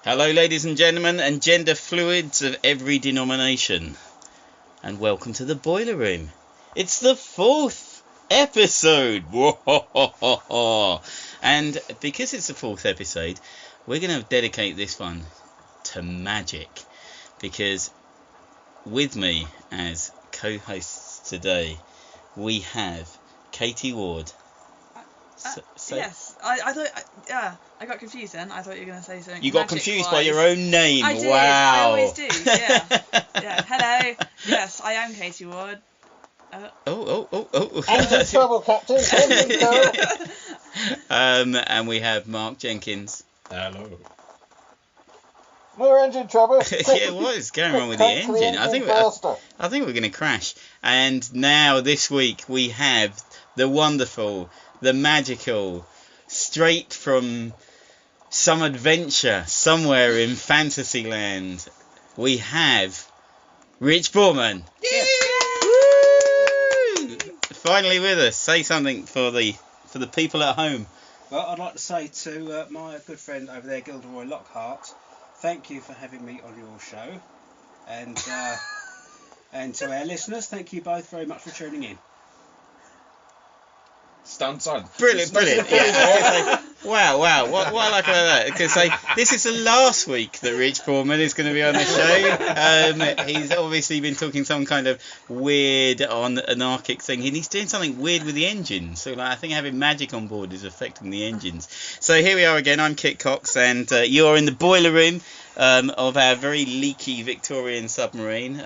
Hello, ladies and gentlemen, and gender fluids of every denomination, and welcome to the Boiler Room. It's the 4th episode, and because it's the 4th episode, we're going to dedicate this one to magic, because with me as co-hosts today, we have Katie Ward. Yes, I thought, I got confused then. I thought you were going to say something. You got confused by your own name. I did. Wow. I always do. Yeah. Hello. Yes, I am Katie Ward. I'm in trouble, Captain. I'm in trouble. And we have Mark Jenkins. Hello. More engine trouble. Yeah, what is going on with the engine? I think we're going to crash. And now this week we have the wonderful, the magical, straight from some adventure somewhere in Fantasyland, we have Rich Boarman. Yes. Woo! Finally with us. Say something for the people at home. Well, I'd like to say to my good friend over there, Gilderoy Lockhart, thank you for having me on your show, and to our listeners, thank you both very much for tuning in. Stand silent. Brilliant. Yeah. Wow. What I like about that? Because this is the last week that Rich Boarman is going to be on the show. He's obviously been talking some kind of weird anarchic thing, and he's doing something weird with the engine. So I think having magic on board is affecting the engines. So here we are again. I'm Kit Cox, and you are in the boiler room of our very leaky Victorian submarine.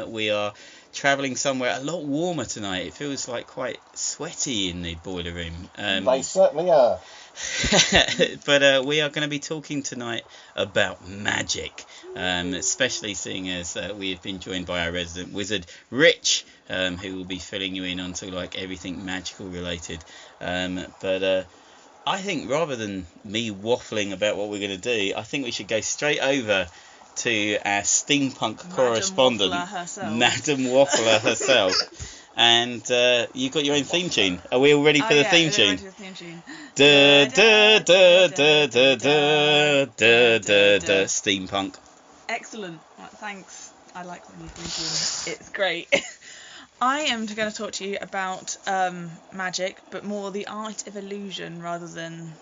We are travelling somewhere a lot warmer tonight. It feels like quite sweaty in the boiler room. They certainly are. But we are going to be talking tonight about magic, especially seeing as we have been joined by our resident wizard Rich, who will be filling you in on sort of like everything magical related. But I think rather than me waffling about what we're going to do, I think we should go straight over to our steampunk correspondent, Madam Waffler herself. And you've got your own theme tune. Are we all ready for the theme tune? Ready for the theme tune. Steampunk. Excellent. Thanks. I like the new theme tune. It's great. I am going to talk to you about magic, but more the art of illusion rather than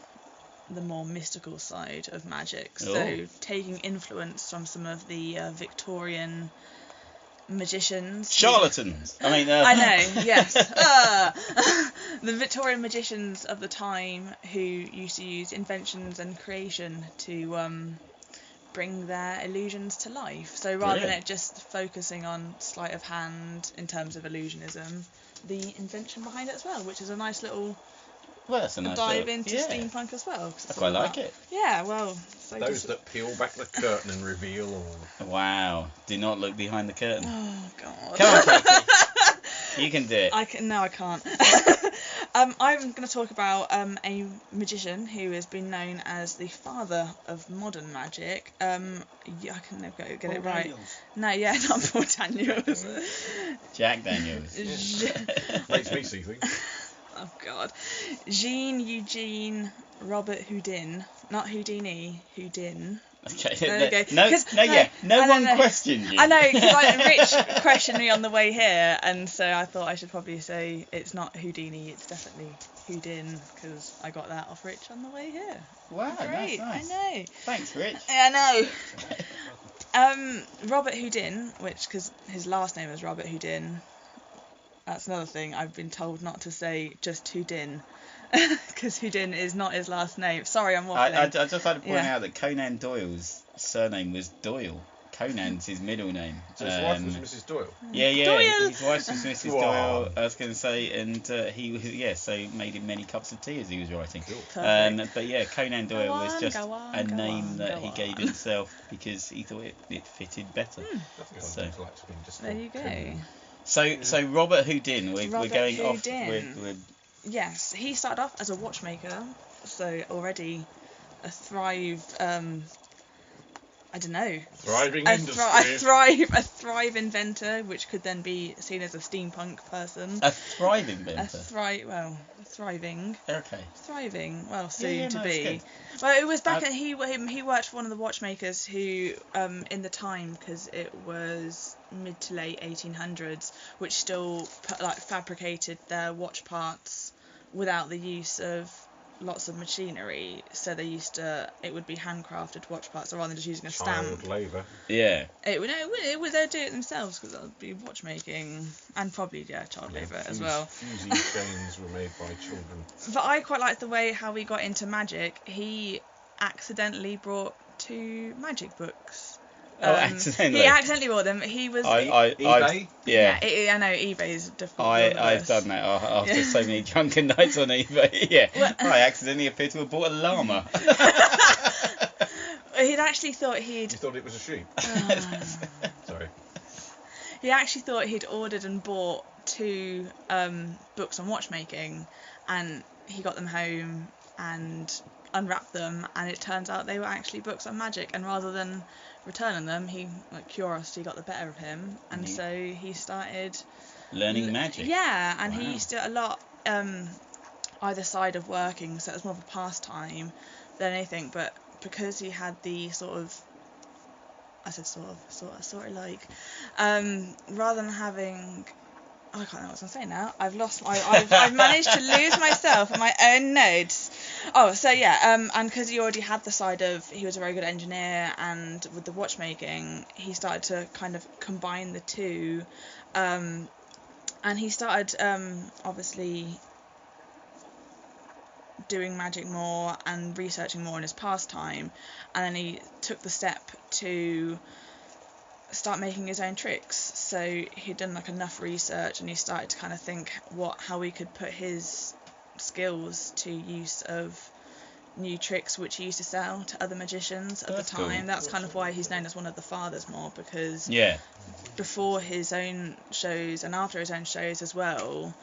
the more mystical side of magic. So taking influence from some of the Victorian magicians. Charlatans. I know, yes. The Victorian magicians of the time who used to use inventions and creation to bring their illusions to life. So rather than it just focusing on sleight of hand in terms of illusionism, the invention behind it as well, which is a nice little that's a nice dive into steampunk as well. I quite like it. Yeah, well. So those that peel back the curtain and reveal all. Wow. Do not look behind the curtain. Oh, God. Come on, Katie. You can do it. No, I can't. I'm going to talk about a magician who has been known as the father of modern magic. I can never get it right. Daniels. No, not Paul Daniels. Jack Daniels. Makes me see things. Oh, God. Jean Eugene Robert Houdin. Not Houdini, Houdin. Okay. There we go. No one questioned you. I know, because Rich questioned me on the way here, and so I thought I should probably say it's not Houdini, it's definitely Houdin, because I got that off Rich on the way here. Wow, great. That's nice. I know. Thanks, Rich. I know. Robert Houdin, because his last name is Robert Houdin. That's another thing. I've been told not to say just Houdin, because Houdin is not his last name. Sorry, I'm waffling. I just had to point out that Conan Doyle's surname was Doyle. Conan's his middle name. So his wife was Mrs. Doyle? Yeah. Doyle. His wife was Mrs. Doyle, I was going to say, and he was, so made him many cups of tea as he was writing. Cool. But yeah, Conan Doyle was just a name that he gave himself because he thought it fitted better. So there you go. So Robert Houdin, we're going Houdin. off with. Yes, he started off as a watchmaker, so already a I don't know. Thriving A industry. thrive inventor, which could then be seen as a steampunk person. A thrive inventor. Thriving. Okay. Thriving. Well, soon Yeah, to no, be. it's good. Well, it was back at he worked for one of the watchmakers who, in the time, because it was mid to late 1800s, which still fabricated their watch parts without the use of lots of machinery, so it would be handcrafted watch parts rather than just using a stamp. Child labour. Yeah. They'd do it themselves because that would be watchmaking and probably child labour as well. Fusing chains were made by children. But I quite like the way how he got into magic. He accidentally brought 2 magic books. Accidentally. He accidentally bought them. He was. eBay? Yeah. I know eBay's difficult. I've done that after so many drunken nights on eBay. Yeah. Well, I accidentally appeared to have bought a llama. He'd actually thought You thought it was a sheep? Sorry. He actually thought he'd ordered and bought 2 books on watchmaking, and he got them home and unwrapped them, and it turns out they were actually books on magic. And rather than returning them, curiosity got the better of him, and so he started Learning magic. Yeah, and Wow. he used to do a lot either side of working, so it was more of a pastime than anything. But because he had the rather than having, I can't know what I was going to say now. I've managed to lose myself in my own notes. Oh, so yeah, and because he already had the side of he was a very good engineer, and with the watchmaking, he started to kind of combine the two, and he started obviously doing magic more and researching more in his pastime, and then he took the step to start making his own tricks. So he'd done enough research, and he started to kind of think how he could put his skills to use of new tricks which he used to sell to other magicians at the time. Cool. That's kind of why he's known as one of the fathers more, because before his own shows and after his own shows as well,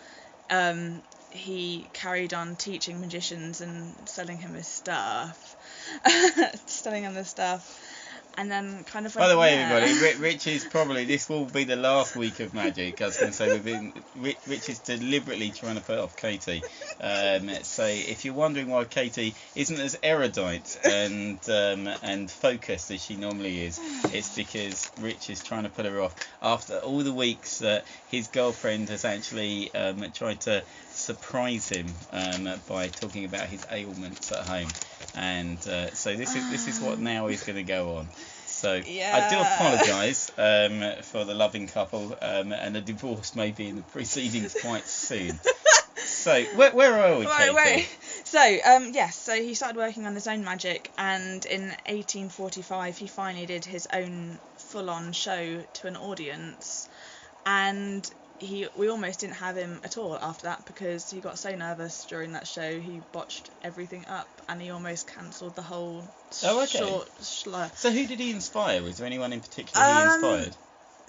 he carried on teaching magicians and selling him his stuff. And then kind of. By the way, everybody, Rich is probably, this will be the last week of magic. I was going to say, Rich is deliberately trying to put off Katie. So if you're wondering why Katie isn't as erudite and focused as she normally is, it's because Rich is trying to put her off after all the weeks that his girlfriend has actually tried to surprise him by talking about his ailments at home. And so this is what now is going to go on. So I do apologise for the loving couple, and a divorce may be in the proceedings quite soon. So where are we, Katie? Right. So so he started working on his own magic, and in 1845 he finally did his own full-on show to an audience, and we almost didn't have him at all after that, because he got so nervous during that show he botched everything up, and he almost cancelled the whole short slur. So who did he inspire? Was there anyone in particular he inspired?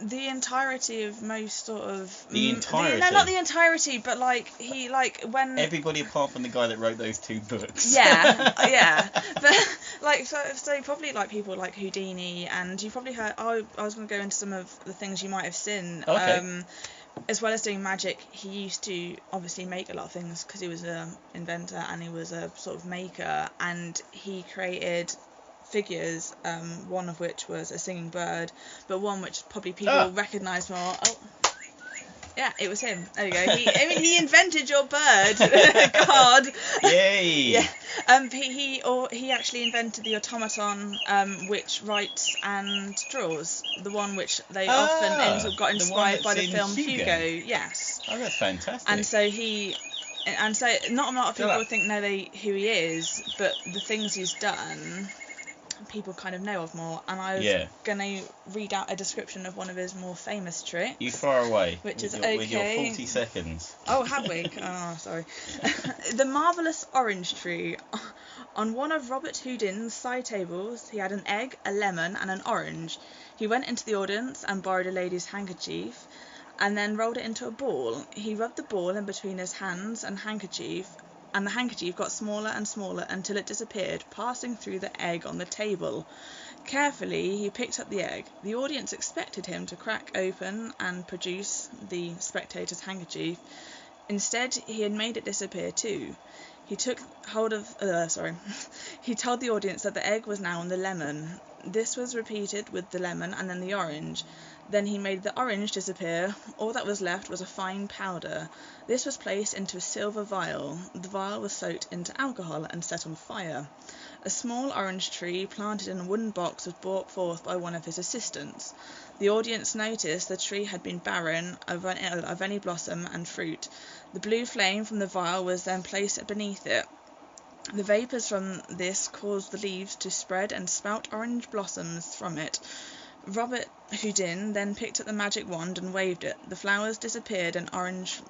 The entirety of most sort of... The entirety? No, not the entirety, but when... Everybody apart from the guy that wrote those 2 books. Yeah. But so probably people like Houdini, and you probably heard... I was going to go into some of the things you might have seen. Okay. As well as doing magic, he used to obviously make a lot of things because he was an inventor and he was a sort of maker, and he created figures, one of which was a singing bird, but one which probably people recognise more. Oh, yeah, it was him. There you go. He invented your bird. God. Yay. Yeah. He actually invented the automaton, which writes and draws. The one which they often got inspired by the film Hugo. Yes. Oh, that's fantastic. And so not a lot of people know who he is, but the things he's done, people kind of know of more. And I was going to read out a description of one of his more famous tricks. You far away. Which with is with your 40 seconds. Oh, have we? Oh, sorry. The marvellous orange tree. On one of Robert Houdin's side tables, he had an egg, a lemon, and an orange. He went into the audience and borrowed a lady's handkerchief, and then rolled it into a ball. He rubbed the ball in between his hands and handkerchief, and the handkerchief got smaller and smaller until it disappeared, passing through the egg on the table. Carefully, he picked up the egg. The audience expected him to crack open and produce the spectator's handkerchief. Instead, he had made it disappear too. He took hold of... He told the audience that the egg was now in the lemon. This was repeated with the lemon and then the orange. Then he made the orange disappear. All that was left was a fine powder. This was placed into a silver vial. The vial was soaked into alcohol and set on fire. A small orange tree planted in a wooden box was brought forth by one of his assistants. The audience noticed the tree had been barren of any blossom and fruit. The blue flame from the vial was then placed beneath it. The vapours from this caused the leaves to spread and spout orange blossoms from it. Robert Houdin then picked up the magic wand and waved it. The flowers disappeared and orange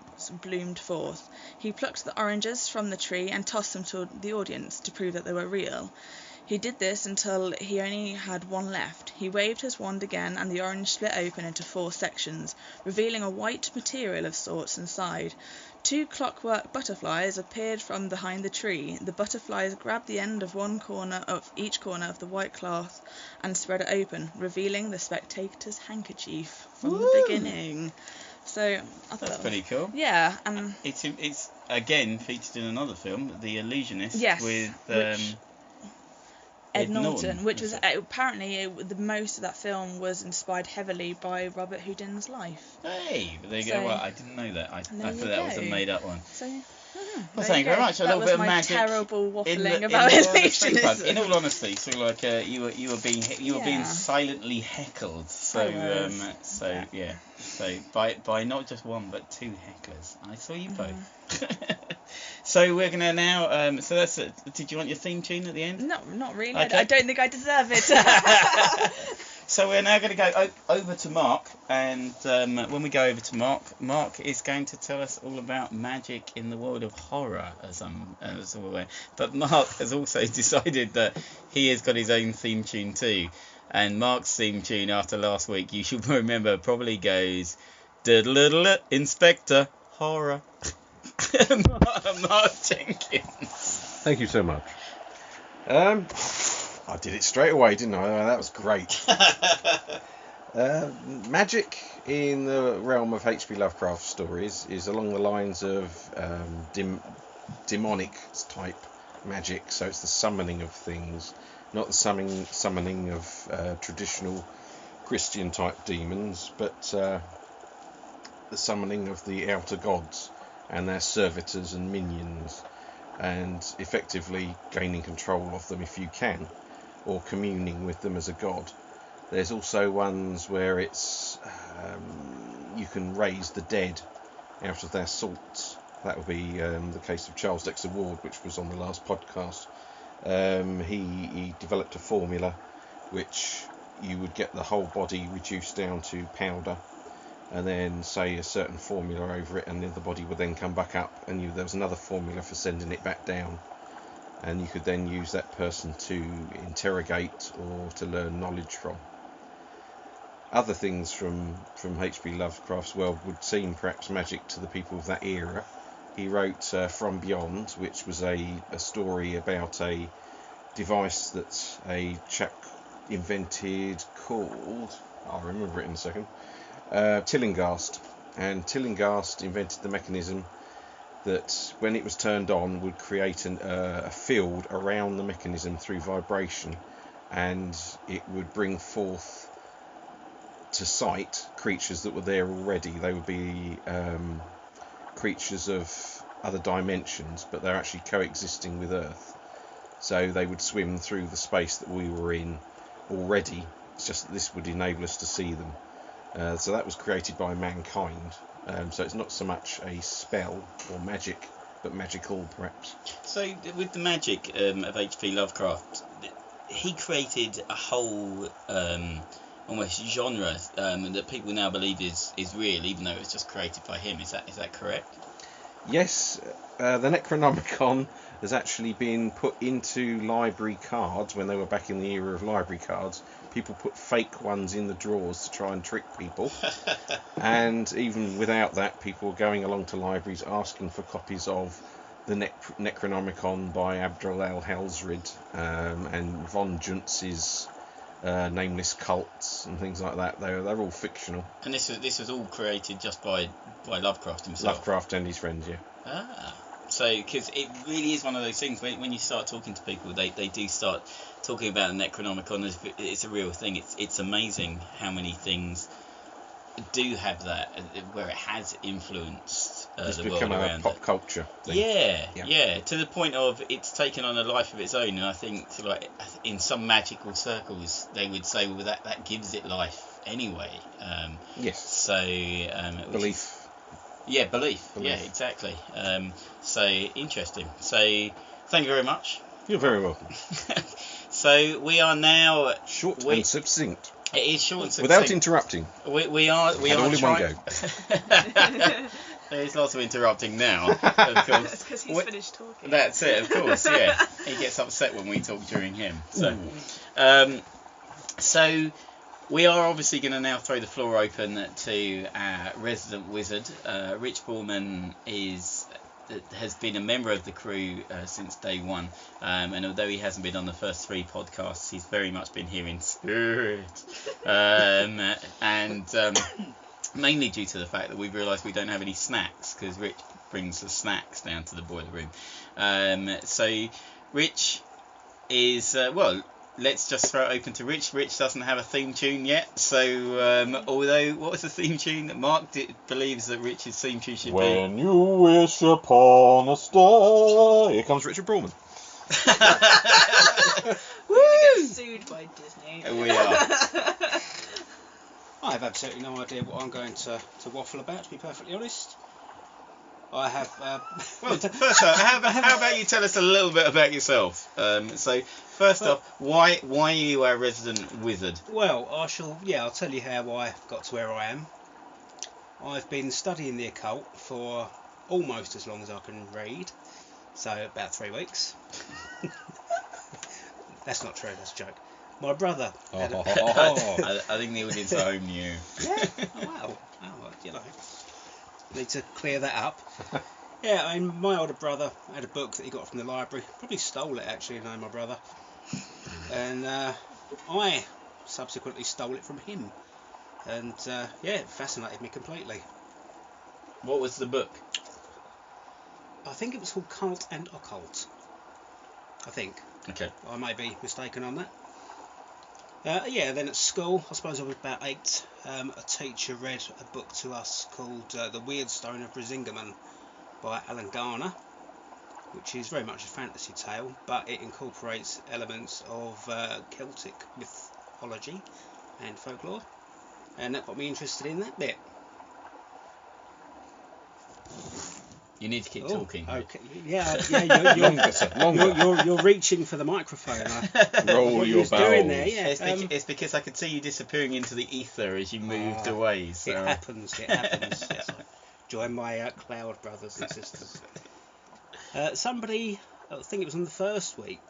bloomed forth. He plucked the oranges from the tree and tossed them to the audience to prove that they were real. He did this until he only had one left. He waved his wand again and the orange split open into 4 sections, revealing a white material of sorts inside. 2 clockwork butterflies appeared from behind the tree. The butterflies grabbed the end of each corner of the white cloth and spread it open, revealing the spectator's handkerchief from the beginning. So I thought That's pretty cool. Yeah, and It's again featured in another film, The Illusionist, Yes, with Ed Norton, which is was it? apparently the most of that film was inspired heavily by Robert Houdin's life. Hey, but there you go. So- Well, I didn't know that. I There thought you that was a go. made-up one. So, Well, there thank you very go. much. A That little was bit of my magic terrible waffling in about the honesty, illusionism. in all honesty, so like you were being Yeah. silently heckled. So I was. so by not just one but 2 hecklers. I saw you both. Mm-hmm. So we're gonna now. So that's it. Did you want your theme tune at the end? No, not really. Okay. I don't think I deserve it. So we're now going to go over to Mark, and when we go over to Mark is going to tell us all about magic in the world of horror, as we're aware. But Mark has also decided that he has got his own theme tune too, and Mark's theme tune after last week, you should remember, probably goes Inspector Horror. Mark Jenkins. Thank you so much. I did it straight away, didn't I? That was great. Magic in the realm of H.P. Lovecraft stories is along the lines of demonic type magic, so it's the summoning of things, not the summoning of traditional Christian type demons, but the summoning of the outer gods and their servitors and minions, and effectively gaining control of them if you can, or communing with them as a god. There's also ones where it's you can raise the dead out of their salts. That would be the case of Charles Dexter Ward, which was on the last podcast. He developed a formula which you would get the whole body reduced down to powder, and then say a certain formula over it, and the body would then come back up, and there was another formula for sending it back down, and you could then use that person to interrogate or to learn knowledge from. Other things from H.P. Lovecraft's world would seem perhaps magic to the people of that era. He wrote From Beyond, which was a story about a device that a chap invented called, I'll remember it in a second, Tillinghast. And Tillinghast invented the mechanism that when it was turned on would create a field around the mechanism through vibration, and it would bring forth to sight creatures that were there already. They would be creatures of other dimensions, but they're actually coexisting with Earth, so they would swim through the space that we were in already. It's just that this would enable us to see them. So that was created by mankind. So it's not so much a spell or magic, but magical perhaps. So with the magic of H.P. Lovecraft, he created a whole almost genre that people now believe is real, even though it was just created by him. Is that correct? Yes, the Necronomicon has actually been put into library cards when they were back in the era of library cards. People put fake ones in the drawers to try and trick people. And even without that, people were going along to libraries asking for copies of the Necronomicon by Abdul al-Halsrid, and von Juntz's Nameless Cults and things like that. They're all fictional. And this was all created just by Lovecraft himself. Lovecraft and his friends, yeah. Ah. So, because it really is one of those things, when you start talking to people, they do start talking about the Necronomicon as it's a real thing. It's amazing how many things do have that, where it has influenced It's the become world a around pop it. culture thing. Yeah, to the point of it's taken on a life of its own. And I think, like, in some magical circles, they would say, well, that gives it life anyway. Yes. So Belief. Yeah, belief. Yeah, exactly. So interesting. So thank you very much. You're very welcome. So we are now Short and succinct. It is short and succinct. Without interrupting. We are all in one go. There's lots of interrupting now, of course. Because he's finished talking. That's it, of course. Yeah, he gets upset when we talk during him. So, so we are obviously going to now throw the floor open to our resident wizard. Rich Boarman has been a member of the crew since day one, and although he hasn't been on the first 3 podcasts, he's very much been here in spirit, and mainly due to the fact that we've realised we don't have any snacks, because Rich brings the snacks down to the boiler room. So Rich is let's just throw it open to Rich. Rich doesn't have a theme tune yet, so although, what was the theme tune? Mark believes that Rich's theme tune should be... When you wish upon a star... Here comes Richard Boarman. We're going to get sued by Disney. We are. I have absolutely no idea what I'm going to waffle about, to be perfectly honest. I have... Well, first off, how about you tell us a little bit about yourself? So, first off, why are you our resident wizard? Well, I'll tell you how I got to where I am. I've been studying the occult for almost as long as I can read, so about 3 weeks. That's not true, that's a joke. My brother... I think the audience at home knew. Yeah, oh, well, you know... Need to clear that up. Yeah, I mean, my older brother had a book that he got from the library. Probably stole it, actually, knowing my brother. And I subsequently stole it from him. And it fascinated me completely. What was the book? I think it was called Cult and Occult. I think. Okay. I may be mistaken on that. Then at school, I suppose I was about 8, a teacher read a book to us called The Weird Stone of Brisingamen by Alan Garner, which is very much a fantasy tale, but it incorporates elements of Celtic mythology and folklore, and that got me interested in that bit. You need to keep talking. Okay. Yeah. You're reaching for the microphone. Roll your bowels. Doing there, yeah. It's because I could see you disappearing into the ether as you moved away. So. It happens. Yes, join my cloud brothers and sisters. Somebody, I think it was on the first week,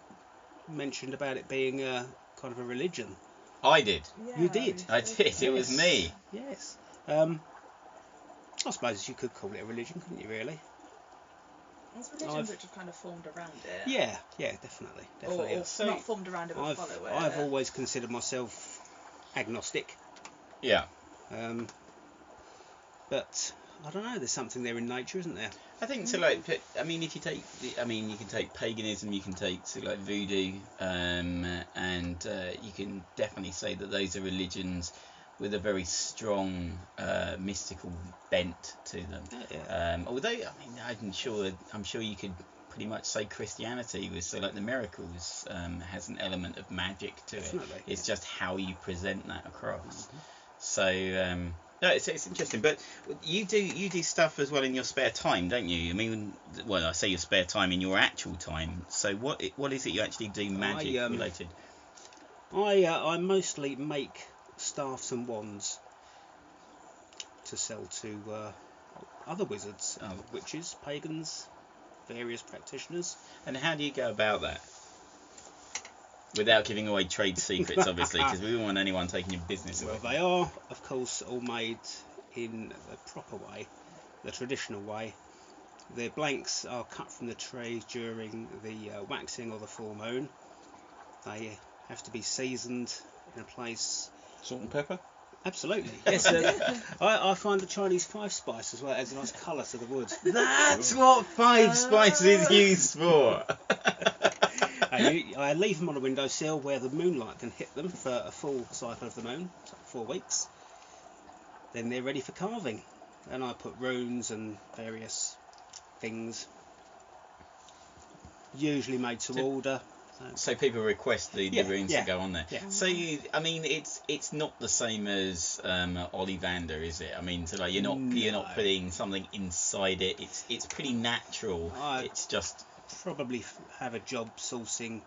mentioned about it being kind of a religion. I did. Yeah, you did. I did. It was me. Yes. I suppose you could call it a religion, couldn't you? Really. It's religions which have kind of formed around it. Yeah, definitely. Or not formed around it, but follow it. I've always considered myself agnostic. Yeah. But I don't know. There's something there in nature, isn't there? I think so. Like, I mean, if you take, you can take paganism, you can take like voodoo, and you can definitely say that those are religions with a very strong mystical bent to them. Although, I mean, I'm sure you could pretty much say Christianity was, so like the miracles has an element of magic to it. It's just how you present that across. So no, it's interesting. But you do stuff as well in your spare time, don't you? I mean, well, I say your spare time, in your actual time. So what is it you actually do magic related? I mostly make staffs and wands to sell to other wizards, witches, pagans, various practitioners. And how do you go about that? Without giving away trade secrets, obviously, because we don't want anyone taking your business away. Well, they are, of course, all made in the proper way, the traditional way. The blanks are cut from the tree during the waxing or the full moon. They have to be seasoned in a place. Salt and pepper? Absolutely, yes. I find the Chinese 5 spice as well adds a nice colour to the wood. That's what 5 spice is used for. I leave them on a windowsill where the moonlight can hit them for a full cycle of the moon, so 4 weeks. Then they're ready for carving, and I put runes and various things, usually made to order. So people request the runes to go on there. Yeah. So it's not the same as Ollivander, is it? I mean, so like you're not putting something inside it. It's pretty natural. It's just probably have a job sourcing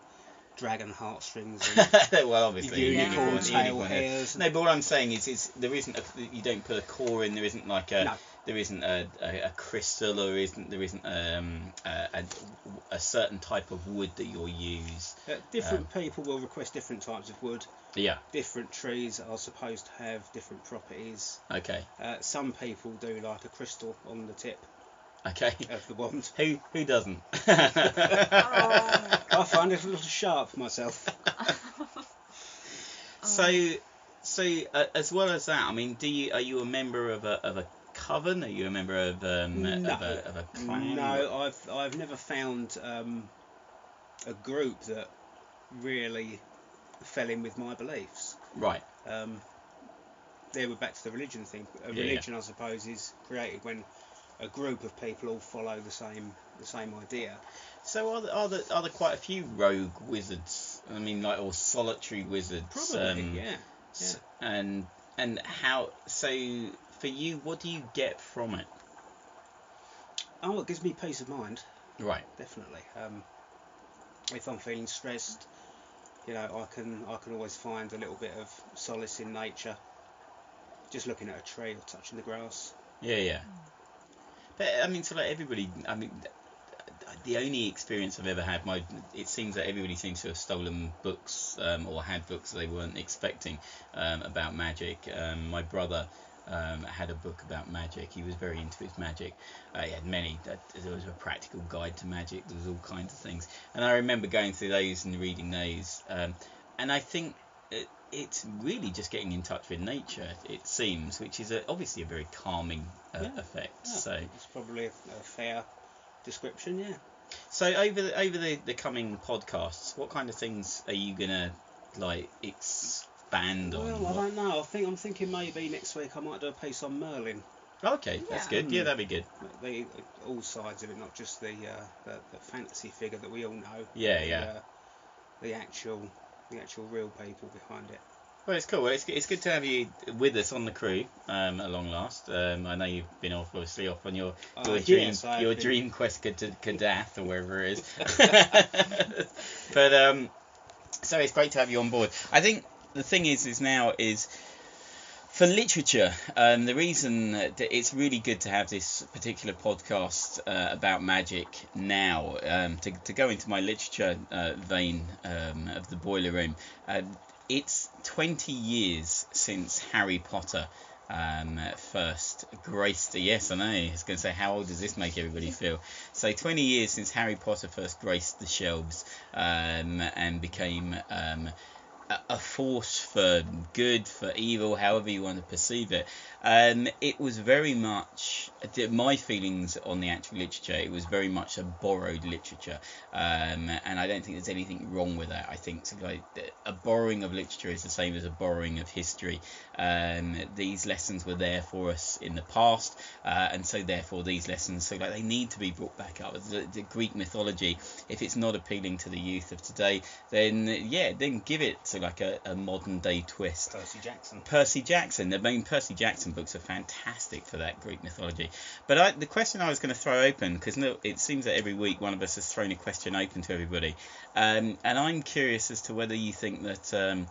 dragon heartstrings. And well, obviously unicorn tail hairs. No, but what I'm saying is there isn't you don't put a core in. There isn't like a. No. There isn't a crystal, or there isn't a certain type of wood that you'll use. Different people will request different types of wood. Yeah. Different trees are supposed to have different properties. Okay. Some people do like a crystal on the tip Okay. of the wand. Who doesn't? I find it a little sharp myself. So as well as that, I mean, are you a member of a coven? Are you a member of a clan? No, I've never found a group that really fell in with my beliefs. Right. There we're back to the religion thing. Religion, I suppose, is created when a group of people all follow the same idea. So are there quite a few rogue wizards? I mean, like, or solitary wizards? Probably, yeah. And how? So for you, what do you get from it? Oh, it gives me peace of mind. Right. Definitely. If I'm feeling stressed, I can always find a little bit of solace in nature. Just looking at a tree or touching the grass. Yeah. But I mean, so like everybody, I mean, the only experience I've ever had, it seems that everybody seems to have stolen books or had books they weren't expecting about magic. My brother had a book about magic. He was very into his magic. He had many. There was a practical guide to magic. There was all kinds of things. And I remember going through those and reading those. And I think it's really just getting in touch with nature, it seems, which is obviously a very calming effect. Yeah, so it's probably a fair description, yeah. So over the coming podcasts, what kind of things are you gonna like expand on? Well, I don't know. I'm thinking maybe next week I might do a piece on Merlin. Okay, that's good. Yeah, that'd be good. All sides of it, not just the fantasy figure that we all know. Yeah. The actual real people behind it. Well, it's cool. Well, it's good to have you with us on the crew at long last. I know you've been obviously off on your dream quest to Kadath or wherever it is. But so it's great to have you on board. I think the thing is now for literature, the reason that it's really good to have this particular podcast about magic now, to go into my literature vein of the boiler room. It's 20 years since Harry Potter first graced. Yes, I know. I was going to say, how old does this make everybody feel? So 20 years since Harry Potter first graced the shelves and became a force for good, for evil, however you want to perceive it. It was very much, my feelings on the actual literature, it was very much a borrowed literature, and I don't think there's anything wrong with that. I think a borrowing of literature is the same as a borrowing of history. These lessons were there for us in the past, and so therefore these lessons, they need to be brought back up. The Greek mythology, if it's not appealing to the youth of today, then give it to a modern day twist. Percy Jackson. The main Percy Jackson books are fantastic for that Greek mythology. But the question I was going to throw open, because it seems that every week one of us has thrown a question open to everybody, and I'm curious as to whether you think that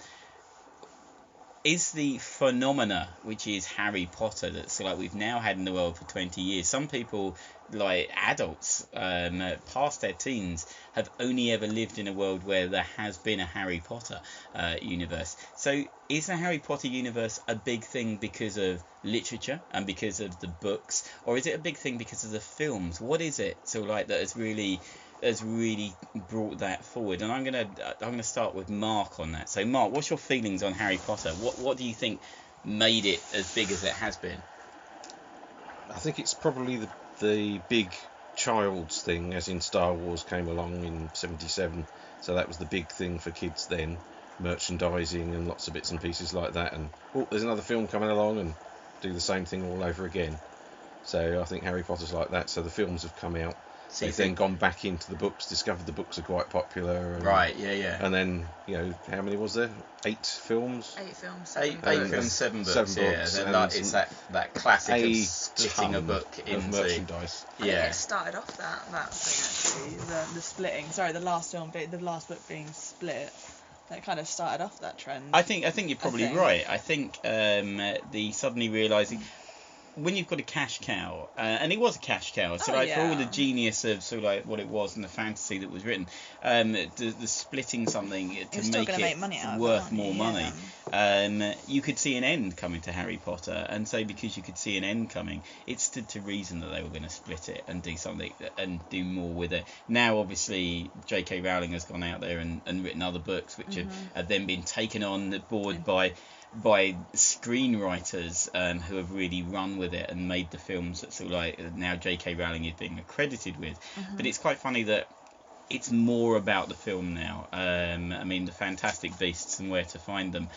is the phenomena which is Harry Potter that's like we've now had in the world for 20 years. Some people, like adults, past their teens, have only ever lived in a world where there has been a Harry Potter universe. So is the Harry Potter universe a big thing because of literature and because of the books, or is it a big thing because of the films? What is it so like that has really brought that forward? And I'm gonna start with Mark on that. So Mark, what's your feelings on Harry Potter? What do you think made it as big as it has been? I think it's probably the big child's thing, as in Star Wars came along in '77, so that was the big thing for kids then, merchandising and lots of bits and pieces like that, and there's another film coming along and do the same thing all over again. So I think Harry Potter's like that. So the films have come out. So they've then gone back into the books, discovered the books are quite popular. And, right, yeah. And then, how many was there? 8 films? 8 films. Eight films, 7 books. It's that classic of splitting a book into merchandise. I think it started off that thing actually, the splitting. Sorry, the last book being split. That kind of started off that trend. I think you're probably right. I think the suddenly realising when you've got a cash cow, and it was a cash cow, so for all the genius of sort of like what it was and the fantasy that was written, the splitting something to make it worth more money, you could see an end coming to Harry Potter, and so because you could see an end coming, it stood to reason that they were going to split it and do something and do more with it. Now obviously J.K. Rowling has gone out there and written other books which have then been taken on board by screenwriters who have really run with it and made the films that sort of like now J.K. Rowling is being accredited with. But it's quite funny that it's more about the film now. I mean, the Fantastic Beasts and Where to Find Them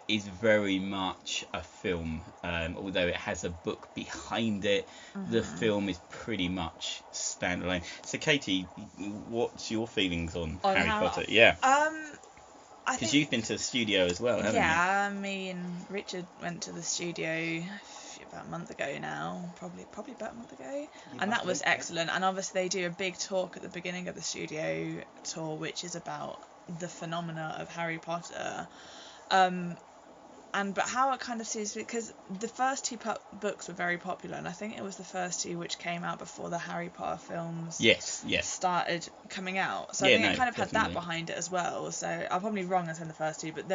is very much a film, although it has a book behind it. The film is pretty much standalone. So Katie, what's your feelings on Harry Potter? Yeah. Because you've been to the studio as well, haven't you? Yeah, me and Richard went to the studio about a month ago now, probably about a month ago, and that was excellent. And obviously they do a big talk at the beginning of the studio tour, which is about the phenomena of Harry Potter. But how it kind of sees, because the first 2 books were very popular, and I think it was the first 2 which came out before the Harry Potter films started coming out. So I think it kind of had that behind it as well. So I'm probably wrong in saying the first 2, but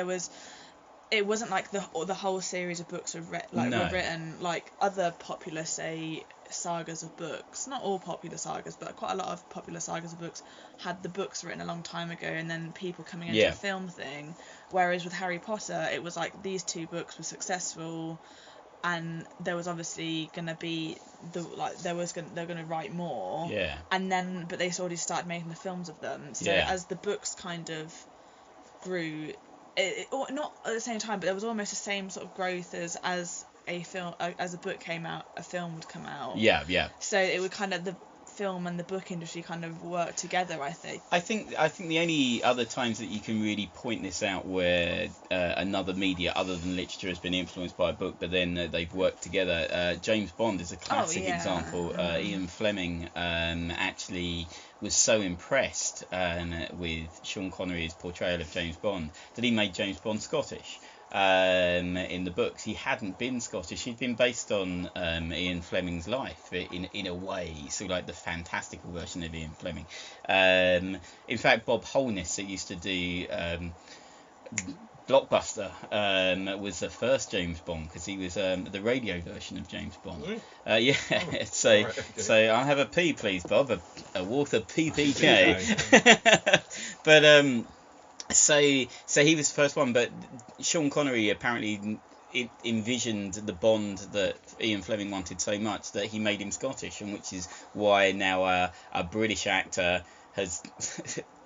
it wasn't like the whole series of books were written like other popular, say, sagas of books. Not all popular sagas, but quite a lot of popular sagas of books had the books written a long time ago and then people coming into the film thing. Whereas with Harry Potter, it was like these 2 books were successful, and there was obviously gonna be they're gonna write more. Yeah. And then, but they already started making the films of them. So as the books kind of grew, or not at the same time, but there was almost the same sort of growth as a film, as a book came out, a film would come out. Yeah. So it would kind of, the film and the book industry kind of work together, I think. I think the only other times that you can really point this out where another media other than literature has been influenced by a book, but then they've worked together. James Bond is a classic example. Ian Fleming actually was so impressed with Sean Connery's portrayal of James Bond that he made James Bond Scottish. In the books, he hadn't been Scottish. He'd been based on Ian Fleming's life in a way, so like the fantastical version of Ian Fleming. In fact, Bob Holness, that used to do Blockbuster, was the first James Bond, because he was the radio version of James Bond. Really? So I'll have a pee, please, Bob. A water PPK. But So he was the first one, but Sean Connery apparently envisioned the Bond that Ian Fleming wanted so much that he made him Scottish, and which is why now a British actor has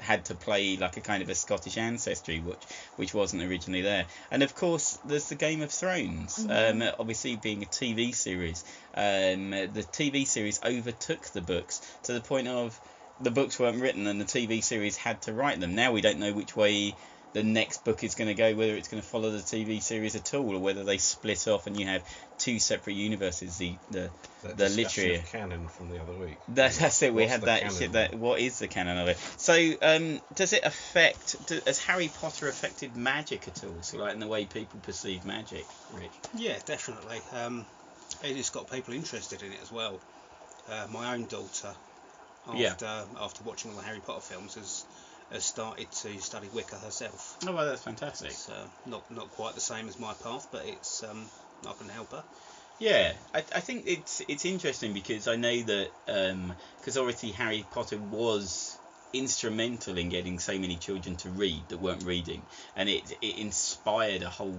had to play like a kind of a Scottish ancestry, which wasn't originally there. And of course, there's the Game of Thrones, obviously being a TV series. The TV series overtook the books to the point of the books weren't written and the TV series had to write them. Now we don't know which way the next book is going to go, whether it's going to follow the TV series at all, or whether they split off and you have two separate universes. The literary of canon from the other week. That's it. We What's had the that canon? shit. That what is the canon of it? So, does it affect? Has Harry Potter affected magic at all? So, like in the way people perceive magic, Rich? Yeah, definitely. It has got people interested in it as well. My own daughter, after watching all the Harry Potter films, has started to study Wicca herself. Oh, well, that's fantastic. It's not quite the same as my path, but it's I can help her. Yeah, I think it's interesting because I know that because obviously Harry Potter was instrumental in getting so many children to read that weren't reading, and it inspired a whole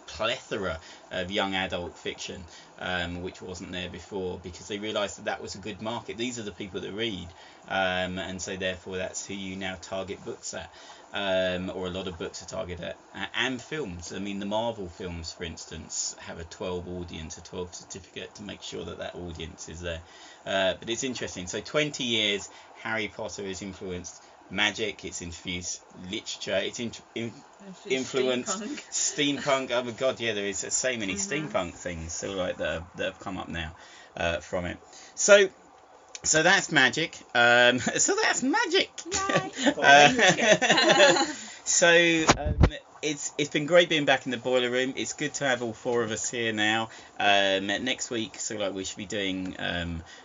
plethora of young adult fiction, which wasn't there before, because they realised that was a good market. These are the people that read, and so therefore that's who you now target books at, or a lot of books are targeted at, and films. I mean, the Marvel films, for instance, have a 12 audience, a 12 certificate to make sure that audience is there. But it's interesting. So 20 years, Harry Potter has influenced magic, it's infused literature, it's influenced steampunk. Oh my god, yeah, there is so many steampunk things that have come up now from it. So that's magic. So that's magic. It's been great being back in the boiler room. It's good to have all four of us here now. Next week, we should be doing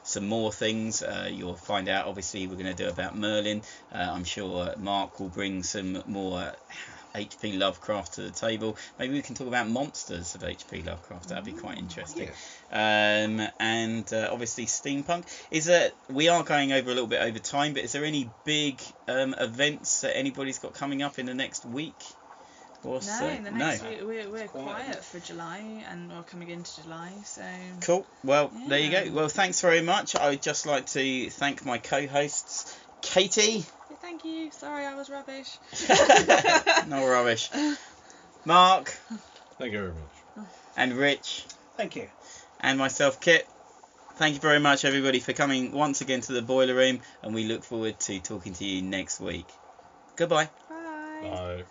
some more things. You'll find out. Obviously, we're going to do about Merlin. I'm sure Mark will bring some more H.P. Lovecraft to the table. Maybe we can talk about monsters of H.P. Lovecraft. That'd be quite interesting. Yeah. And obviously steampunk. We are going over a little bit over time, but is there any big events that anybody's got coming up in the next week? Week we're quiet for July, and we're coming into July, so cool. Well, there you go. Well, thanks very much. I would just like to thank my co-hosts, Katie. Thank you. Sorry, I was rubbish. No rubbish. Mark. Thank you very much. And Rich. Thank you. And myself, Kit. Thank you very much, everybody, for coming once again to the boiler room, and we look forward to talking to you next week. Goodbye. Bye. Bye.